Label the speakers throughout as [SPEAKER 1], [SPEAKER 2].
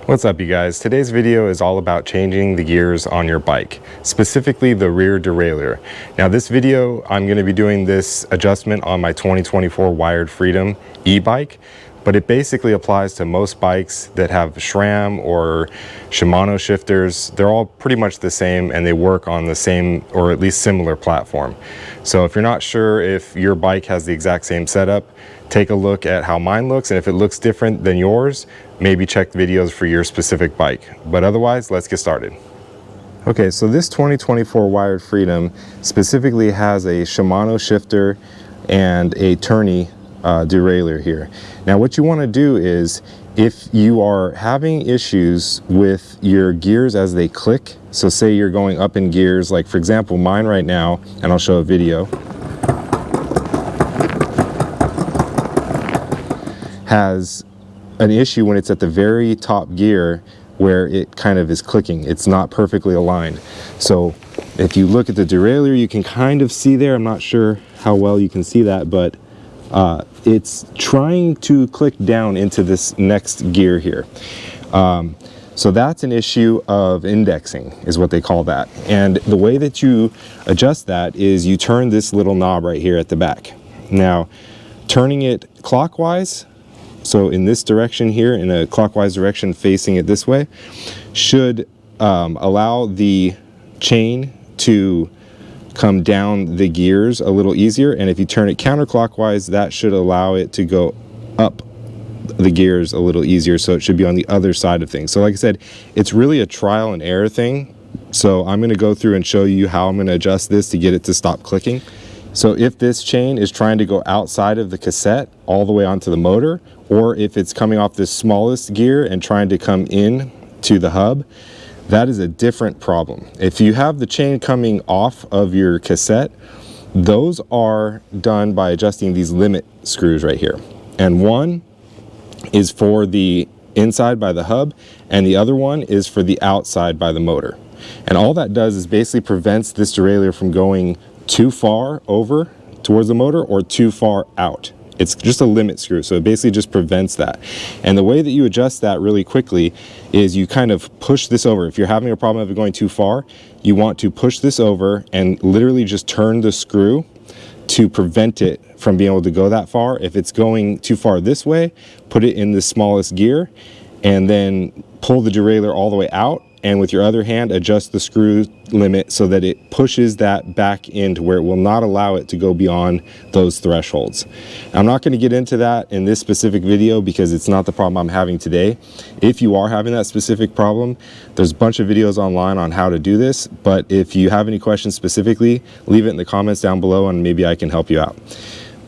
[SPEAKER 1] What's up, you guys? Today's video is all about changing the gears on your bike, specifically the rear derailleur. Now this video, I'm going to be doing this adjustment on my 2024 Wired Freedom e-bike, but it basically applies to most bikes that have SRAM or Shimano shifters. They're all pretty much the same and they work on the same or at least similar platform. So if you're not sure if your bike has the exact same setup, take a look at how mine looks, and if it looks different than yours, maybe check the videos for your specific bike. But otherwise, let's get started. Okay, so this 2024 Wired Freedom specifically has a Shimano shifter and a Tourney derailleur here. Now what you want to do is, if you are having issues with your gears as they click, so say you're going up in gears, like for example mine right now, and I'll show a video, has an issue when it's at the very top gear where it kind of is clicking. It's not perfectly aligned. So if you look at the derailleur, you can kind of see there, I'm not sure how well you can see that, but it's trying to click down into this next gear here. So that's an issue of indexing, is what they call that. And the way that you adjust that is you turn this little knob right here at the back. Now, turning it clockwise, so in this direction here, in a clockwise direction facing it this way, should allow the chain to come down the gears a little easier. And if you turn it counterclockwise, that should allow it to go up the gears a little easier. So it should be on the other side of things. So like I said, it's really a trial and error thing. So I'm going to go through and show you how I'm going to adjust this to get it to stop clicking. So if this chain is trying to go outside of the cassette all the way onto the motor, or if it's coming off this smallest gear and trying to come in to the hub, that is a different problem. If you have the chain coming off of your cassette, those are done by adjusting these limit screws right here. And one is for the inside by the hub, and the other one is for the outside by the motor. And all that does is basically prevents this derailleur from going too far over towards the motor or too far out. It's just a limit screw, so it basically just prevents that. And the way that you adjust that really quickly is you kind of push this over. If you're having a problem of it going too far, you want to push this over and literally just turn the screw to prevent it from being able to go that far. If it's going too far this way, put it in the smallest gear and then pull the derailleur all the way out, and with your other hand adjust the screw limit so that it pushes that back into where it will not allow it to go beyond those thresholds. I'm not going to get into that in this specific video because it's not the problem I'm having today. If you are having that specific problem, there's a bunch of videos online on how to do this, but if you have any questions specifically, leave it in the comments down below and maybe I can help you out.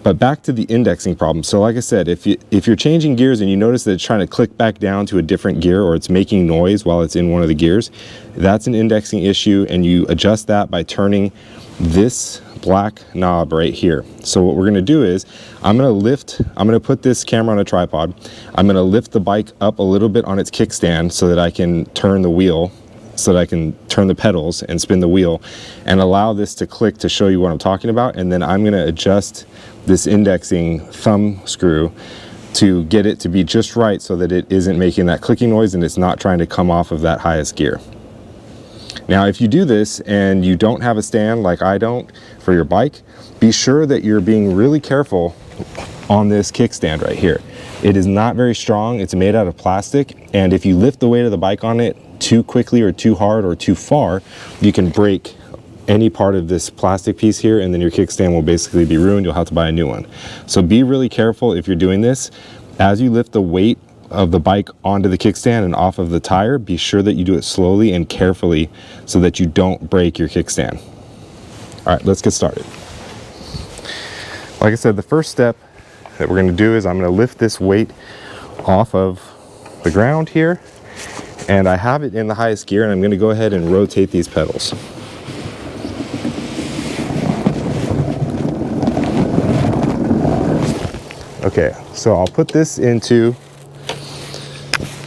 [SPEAKER 1] But back to the indexing problem. So like I said, if you're changing gears and you notice that it's trying to click back down to a different gear, or it's making noise while it's in one of the gears, that's an indexing issue, and you adjust that by turning this black knob right here. So what we're going to do is I'm going to put this camera on a tripod. I'm going to lift the bike up a little bit on its kickstand so that I can turn the wheel, so that I can turn the pedals and spin the wheel and allow this to click to show you what I'm talking about. And then I'm going to adjust this indexing thumb screw to get it to be just right so that it isn't making that clicking noise and it's not trying to come off of that highest gear. Now, if you do this and you don't have a stand like I don't for your bike, be sure that you're being really careful on this kickstand right here. It is not very strong. It's made out of plastic, and if you lift the weight of the bike on it too quickly or too hard or too far, you can break any part of this plastic piece here, and then your kickstand will basically be ruined. You'll have to buy a new one. So be really careful if you're doing this. As you lift the weight of the bike onto the kickstand and off of the tire, be sure that you do it slowly and carefully so that you don't break your kickstand. All right, let's get started. Like I said, the first step that we're going to do is I'm going to lift this weight off of the ground here, and I have it in the highest gear, and I'm going to go ahead and rotate these pedals. Okay, so I'll put this into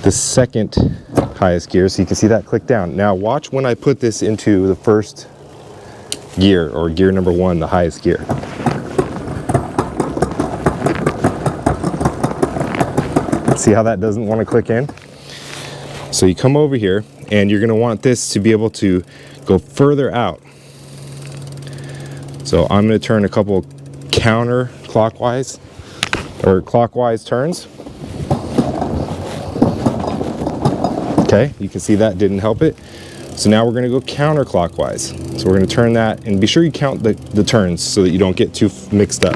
[SPEAKER 1] the second highest gear so you can see that click down. Now watch when I put this into the first gear, or gear number one, the highest gear. See how that doesn't want to click in? So you come over here and you're going to want this to be able to go further out. So I'm going to turn a couple counterclockwise or clockwise turns. Okay, you can see that didn't help it. So now we're going to go counterclockwise. So we're going to turn that, and be sure you count the turns so that you don't get too mixed up.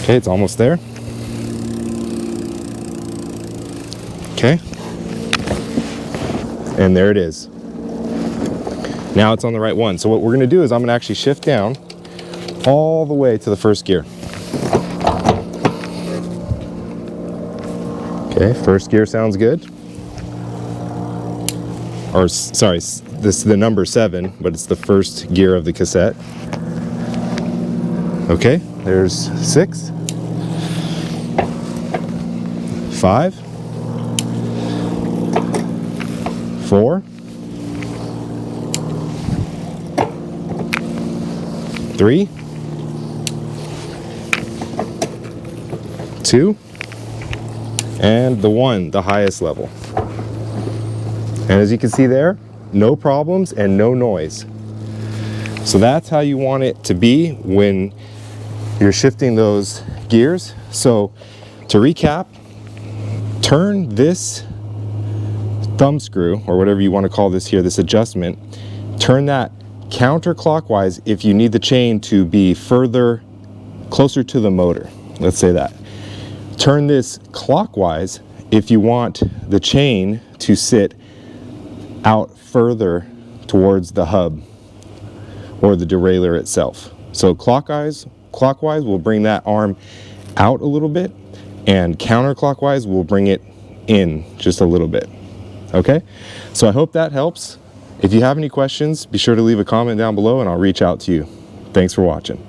[SPEAKER 1] Okay, it's almost there. Okay. And there it is. Now it's on the right one. So what we're going to do is I'm going to actually shift down all the way to the first gear. Okay, first gear sounds good. Or sorry, this is the number 7, but it's the first gear of the cassette. Okay, there's 6, 5, 4, 3, 2, and the 1, the highest level. And as you can see there, no problems and no noise. So that's how you want it to be when you're shifting those gears. So to recap, turn this thumb screw, or whatever you want to call this here, this adjustment, turn that counterclockwise if you need the chain to be closer to the motor. Let's say that. Turn this clockwise if you want the chain to sit out further towards the hub or the derailleur itself. So clockwise will bring that arm out a little bit, and counterclockwise will bring it in just a little bit. Okay, so I hope that helps. If you have any questions, be sure to leave a comment down below and I'll reach out to you. Thanks for watching.